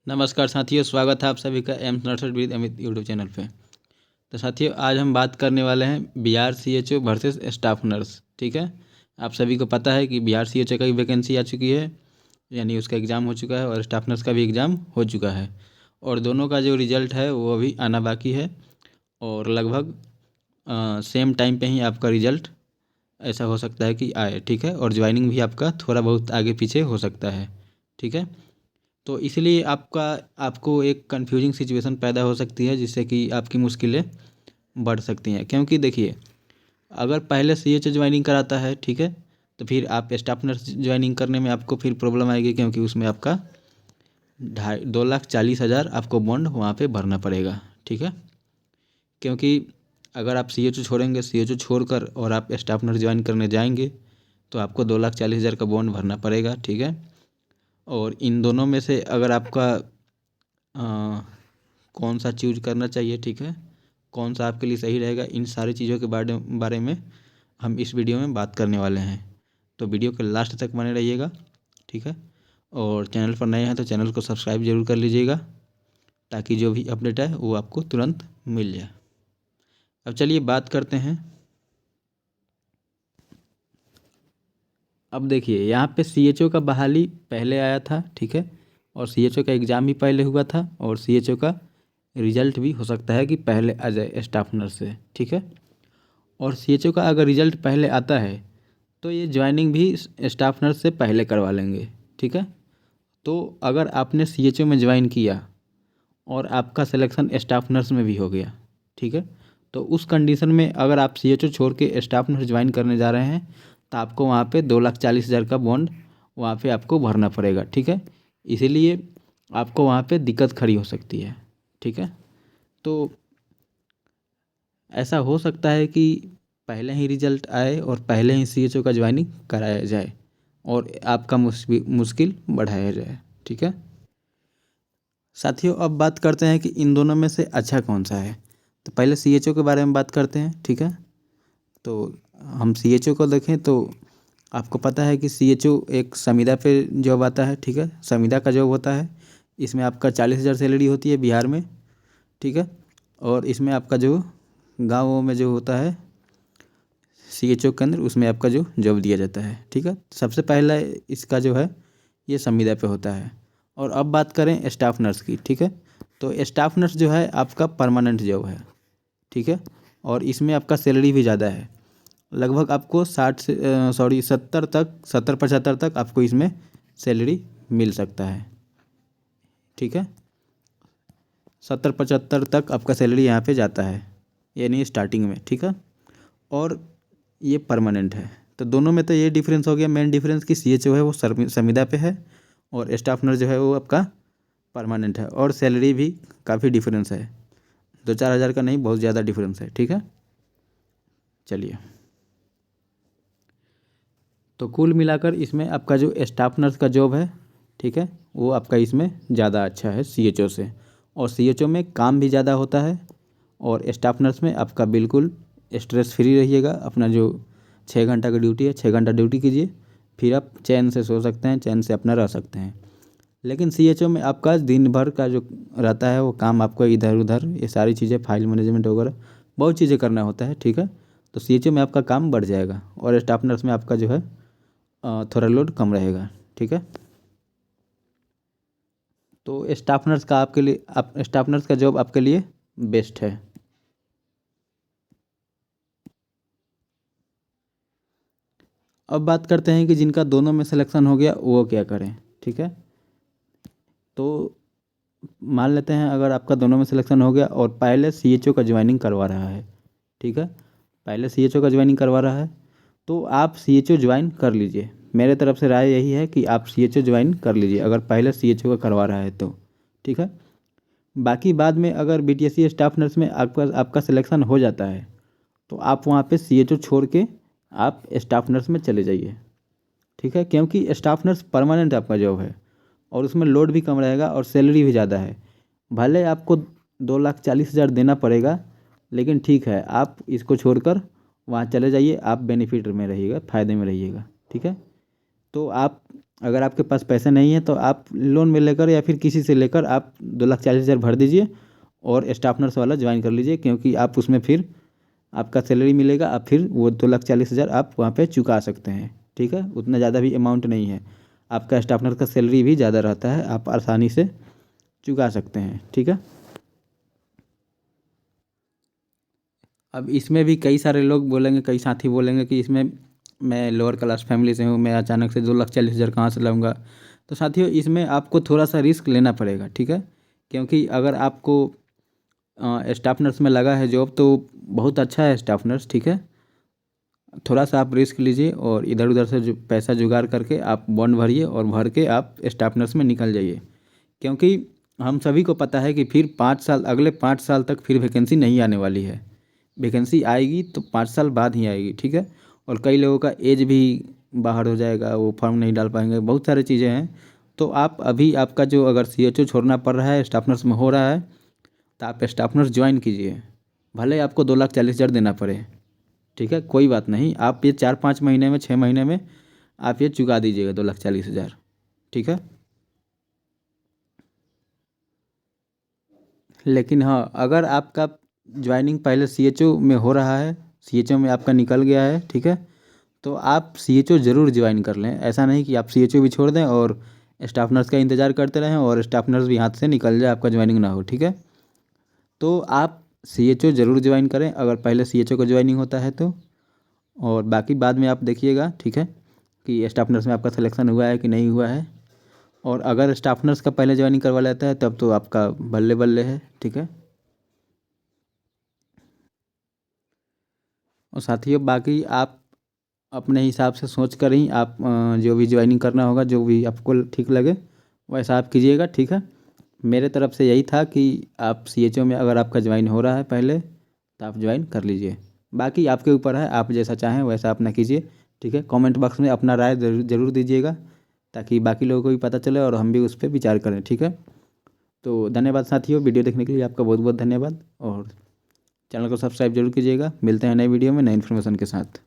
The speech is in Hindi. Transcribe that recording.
नमस्कार साथियों, स्वागत है आप सभी का AIIMS nursery with Amit YouTube channel पे। तो साथियों, आज हम बात करने वाले हैं Bihar CHO versus staff nurse. ठीक है, आप सभी को पता है कि बिहार सीएचओ का भी वैकेंसी आ चुकी है, यानी उसका एग्ज़ाम हो चुका है, और स्टाफ नर्स का भी एग्ज़ाम हो चुका है, और दोनों का जो रिज़ल्ट है वो अभी आना बाकी है। और लगभग सेम टाइम पे ही आपका रिज़ल्ट ऐसा हो सकता है कि आए। ठीक है, और ज्वाइनिंग भी आपका थोड़ा बहुत आगे पीछे हो सकता है। ठीक है, तो इसलिए आपको एक कन्फ्यूजिंग सिचुएशन पैदा हो सकती है, जिससे कि आपकी मुश्किलें बढ़ सकती हैं। क्योंकि देखिए, अगर पहले सीएचओ ज्वाइनिंग कराता है, ठीक है, तो फिर आप स्टाफ नर्स ज्वाइनिंग करने में आपको फिर प्रॉब्लम आएगी, क्योंकि उसमें आपका 2,40,000 आपको बॉन्ड वहाँ पे भरना पड़ेगा। ठीक है, क्योंकि अगर आप सीएचओ छोड़ेंगे, सीएचओ छोड़कर और आप स्टाफ नर्स ज्वाइन करने जाएंगे, तो आपको 2,40,000 का बॉन्ड भरना पड़ेगा। ठीक है, और इन दोनों में से अगर आपका कौन सा चूज करना चाहिए, ठीक है, कौन सा आपके लिए सही रहेगा, इन सारी चीज़ों के बारे में हम इस वीडियो में बात करने वाले हैं। तो वीडियो के लास्ट तक बने रहिएगा। ठीक है, और चैनल पर नए हैं तो चैनल को सब्सक्राइब जरूर कर लीजिएगा, ताकि जो भी अपडेट है वो आपको तुरंत मिल जाए। अब चलिए बात करते हैं। अब देखिए, यहाँ पे सीएचओ का बहाली पहले आया था, ठीक है, और सीएचओ का एग्ज़ाम भी पहले हुआ था, और सीएचओ का रिजल्ट भी हो सकता है कि पहले आ जाए स्टाफ नर्स से। ठीक है, और सीएचओ का अगर रिजल्ट पहले आता है तो ये ज्वाइनिंग भी स्टाफ नर्स से पहले करवा लेंगे। ठीक है, तो अगर आपने सीएचओ में ज्वाइन किया और आपका सिलेक्शन स्टाफ नर्स में भी हो गया, ठीक है, तो उस कंडीशन में अगर आप सीएचओ छोड़ के स्टाफ नर्स ज्वाइन करने जा रहे हैं, तो आपको वहाँ पे 2,40,000 का बॉन्ड वहाँ पे आपको भरना पड़ेगा। ठीक है, इसीलिए आपको वहाँ पे दिक्कत खड़ी हो सकती है। ठीक है, तो ऐसा हो सकता है कि पहले ही रिजल्ट आए और पहले ही सीएचओ का ज्वाइनिंग कराया जाए और आपका मुश्किल बढ़ाया जाए। ठीक है साथियों, अब बात करते हैं कि इन दोनों में से अच्छा कौन सा है। तो पहले सीएचओ के बारे में बात करते हैं। ठीक है, तो हम सीएचओ को देखें तो आपको पता है कि सीएचओ एक संविदा पे जॉब आता है। ठीक है, संविदा का जॉब होता है, इसमें आपका 40,000 सैलरी होती है बिहार में। ठीक है, और इसमें आपका जो गाँवों में जो होता है सीएचओ केंद्र, उसमें आपका जो जॉब दिया जाता है। ठीक है, सबसे पहला इसका जो है ये संविदा पे होता है। और अब बात करें स्टाफ नर्स की। ठीक है, तो स्टाफ नर्स जो है आपका परमानेंट जॉब है। ठीक है, और इसमें आपका सैलरी भी ज़्यादा है, लगभग आपको 70-75 तक आपको इसमें सैलरी मिल सकता है। ठीक है, 70-75 तक आपका सैलरी यहाँ पे जाता है, यानी स्टार्टिंग में। ठीक है, और ये परमानेंट है। तो दोनों में तो ये डिफरेंस हो गया, मेन डिफरेंस कि सीएचओ है वो संविदा पे है, और स्टाफ नर्स जो है वो आपका परमानेंट है। और सैलरी भी काफ़ी डिफरेंस है, 2-4 हज़ार का नहीं, बहुत ज़्यादा डिफरेंस है। ठीक है, चलिए, तो कुल मिलाकर इसमें आपका जो स्टाफ नर्स का जॉब है, ठीक है, वो आपका इसमें ज़्यादा अच्छा है सीएचओ से। और सीएचओ में काम भी ज़्यादा होता है, और स्टाफ नर्स में आपका बिल्कुल स्ट्रेस फ्री रहिएगा। अपना जो 6 घंटा की ड्यूटी है, 6 घंटा ड्यूटी कीजिए, फिर आप चैन से सो सकते हैं, चैन से अपना रह सकते हैं। लेकिन सीएचओ में आपका दिन भर का जो रहता है वो काम, आपको इधर उधर ये सारी चीज़ें, फाइल मैनेजमेंट वगैरह बहुत चीज़ें करना होता है। ठीक है, तो सीएचओ में आपका काम बढ़ जाएगा, और स्टाफ नर्स में आपका जो है थोड़ा लोड कम रहेगा। ठीक है, तो स्टाफ नर्स का आपके लिए, आप स्टाफ नर्स का जॉब आपके लिए बेस्ट है। अब बात करते हैं कि जिनका दोनों में सिलेक्शन हो गया वो क्या करें। ठीक है, तो मान लेते हैं अगर आपका दोनों में सिलेक्शन हो गया और पहले सीएचओ का ज्वाइनिंग करवा रहा है। ठीक है, पहले सीएचओ का ज्वाइनिंग करवा रहा है, तो आप सीएचओ ज्वाइन कर लीजिए। मेरे तरफ से राय यही है कि आप सीएचओ ज्वाइन कर लीजिए, अगर पहले सीएचओ का करवा रहा है तो। ठीक है, बाकी बाद में अगर बीटीएससी स्टाफ नर्स में आपका आपका सिलेक्शन हो जाता है, तो आप वहाँ पे सीएचओ छोड़ के आप स्टाफ नर्स में चले जाइए। ठीक है, क्योंकि स्टाफ नर्स परमानेंट आपका जॉब है, और उसमें लोड भी कम रहेगा और सैलरी भी ज़्यादा है। भले आपको 2,40,000 देना पड़ेगा, लेकिन ठीक है, आप इसको छोड़कर वहाँ चले जाइए, आप बेनिफिट में रहिएगा, फ़ायदे में रहिएगा। ठीक है, तो आप, अगर आपके पास पैसे नहीं है तो आप लोन में लेकर या फिर किसी से लेकर आप 2,40,000 भर दीजिए और स्टाफ नर्स वाला ज्वाइन कर लीजिए, क्योंकि आप उसमें फिर आपका सैलरी मिलेगा, आप फिर वो 2,40,000 आप वहाँ पे चुका सकते हैं। ठीक है, उतना ज़्यादा भी अमाउंट नहीं है, आपका स्टाफ नर्स का सैलरी भी ज़्यादा रहता है, आप आसानी से चुका सकते हैं। ठीक है, अब इसमें भी कई सारे लोग बोलेंगे, कई साथी बोलेंगे कि इसमें मैं लोअर क्लास फैमिली से हूँ, मैं अचानक से 2,40,000 कहाँ से लाऊंगा। तो साथियों, इसमें आपको थोड़ा सा रिस्क लेना पड़ेगा। ठीक है, क्योंकि अगर आपको स्टाफ नर्स में लगा है जॉब तो बहुत अच्छा है स्टाफ नर्स। ठीक है, थोड़ा सा आप रिस्क लीजिए और इधर उधर से जो पैसा जुगाड़ करके आप बॉन्ड भरिए और भर के आप स्टाफ नर्स में निकल जाइए, क्योंकि हम सभी को पता है कि फिर 5 साल, अगले 5 साल तक फिर वैकेंसी नहीं आने वाली है। वैकेंसी आएगी तो 5 साल बाद ही आएगी। ठीक है, और कई लोगों का एज भी बाहर हो जाएगा, वो फॉर्म नहीं डाल पाएंगे, बहुत सारी चीज़ें हैं। तो आप अभी, आपका जो अगर CHO छोड़ना पड़ रहा है, स्टाफ नर्स में हो रहा है, तो आप स्टाफ नर्स ज्वाइन कीजिए, भले आपको 2,40,000 देना पड़े। ठीक है, कोई बात नहीं, आप ये 4-5 महीने में, 6 महीने में आप ये चुका दीजिएगा 2,40,000। ठीक है, लेकिन हाँ, अगर आपका ज्वाइनिंग पहले CHO में हो रहा है, CHO में आपका निकल गया है, ठीक है, तो आप CHO ज़रूर ज्वाइन कर लें। ऐसा नहीं कि आप CHO भी छोड़ दें और स्टाफ नर्स का इंतज़ार करते रहें और स्टाफ नर्स भी हाथ से निकल जाए, आपका ज्वाइनिंग ना हो। ठीक है, तो आप CHO ज़रूर ज्वाइन करें अगर पहले CHO का ज्वाइनिंग होता है तो, और बाकी बाद में आप देखिएगा। ठीक है, कि स्टाफ नर्स में आपका सिलेक्शन हुआ है कि नहीं हुआ है, और अगर स्टाफ नर्स का पहले ज्वाइनिंग करवा लेता है तब तो आपका बल्ले बल्ले है। ठीक है, और साथियों बाकी आप अपने हिसाब से सोच कर ही आप जो भी ज्वाइनिंग करना होगा, जो भी आपको ठीक लगे वैसा आप कीजिएगा। ठीक है, मेरे तरफ से यही था कि आप CHO में अगर आपका ज्वाइन हो रहा है पहले तो आप ज्वाइन कर लीजिए, बाकी आपके ऊपर है, आप जैसा चाहें वैसा अपना कीजिए। ठीक है, कमेंट बॉक्स में अपना राय ज़रूर ज़रूर दीजिएगा, ताकि बाकी लोगों को भी पता चले और हम भी उस पर विचार करें। ठीक है, तो धन्यवाद साथियों, वीडियो देखने के लिए आपका बहुत बहुत धन्यवाद, और चैनल को सब्सक्राइब जरूर कीजिएगा। मिलते हैं नए वीडियो में नए इन्फॉर्मेशन के साथ।